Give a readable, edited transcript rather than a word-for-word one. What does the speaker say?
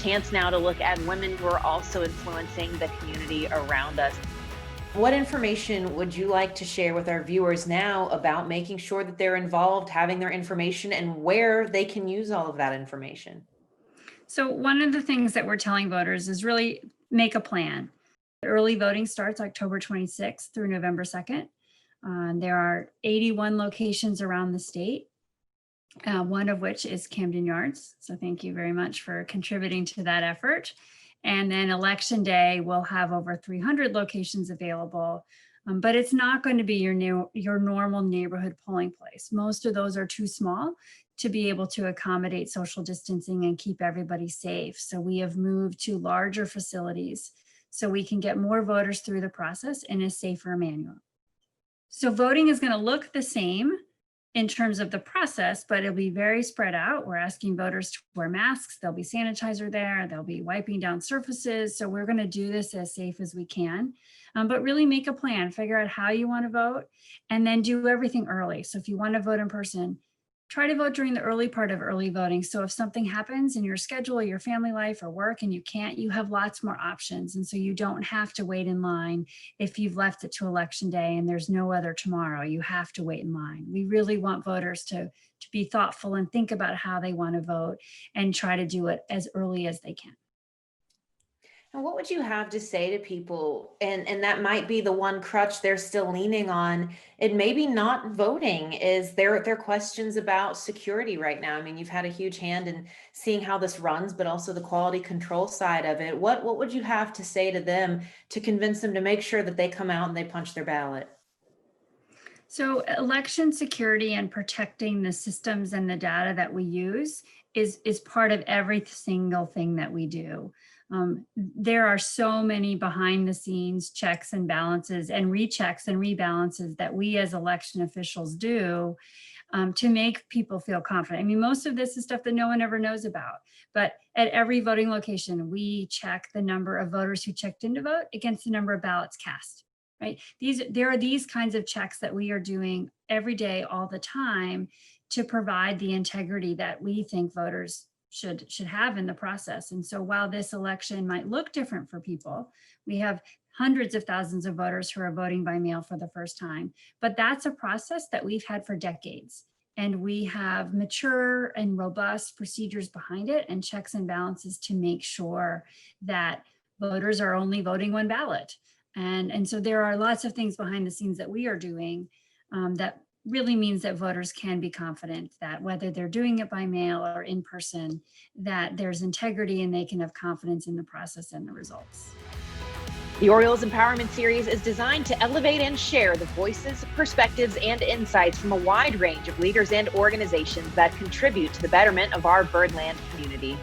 chance now to look at women who are also influencing the community around us. What information would you like to share with our viewers now about making sure that they're involved, having their information, and where they can use all of that information? So one of the things that we're telling voters is really make a plan. Early voting starts October 26th through November 2nd. There are 81 locations around the state, one of which is Camden Yards. So thank you very much for contributing to that effort. And then election day, we'll have over 300 locations available, but it's not going to be your normal neighborhood polling place. Most of those are too small to be able to accommodate social distancing and keep everybody safe. So we have moved to larger facilities so we can get more voters through the process in a safer manner. So voting is going to look the same in terms of the process, but it'll be very spread out. We're asking voters to wear masks. There'll be sanitizer there. They'll be wiping down surfaces. So we're going to do this as safe as we can, but really make a plan, figure out how you want to vote, and then do everything early. So if you want to vote in person, try to vote during the early part of early voting. So if something happens in your schedule, your family life or work, and you can't, you have lots more options. And so you don't have to wait in line if you've left it to election day and there's no other tomorrow, you have to wait in line. We really want voters to be thoughtful and think about how they want to vote and try to do it as early as they can. And what would you have to say to people? And that might be the one crutch they're still leaning on. It maybe not voting is their questions about security right now. I mean, you've had a huge hand in seeing how this runs, but also the quality control side of it. What would you have to say to them to convince them to make sure that they come out and they punch their ballot? So election security and protecting the systems and the data that we use is part of every single thing that we do. There are so many behind the scenes checks and balances and rechecks and rebalances that we as election officials do to make people feel confident. I mean, most of this is stuff that no one ever knows about, but at every voting location, we check the number of voters who checked in to vote against the number of ballots cast, right? There are these kinds of checks that we are doing every day, all the time, to provide the integrity that we think voters should have in the process. And so while this election might look different for people, we have hundreds of thousands of voters who are voting by mail for the first time, but that's a process that we've had for decades. And we have mature and robust procedures behind it and checks and balances to make sure that voters are only voting one ballot. And so there are lots of things behind the scenes that we are doing that really means that voters can be confident that whether they're doing it by mail or in person, that there's integrity and they can have confidence in the process and the results. The Orioles Empowerment Series is designed to elevate and share the voices, perspectives, and insights from a wide range of leaders and organizations that contribute to the betterment of our birdland community.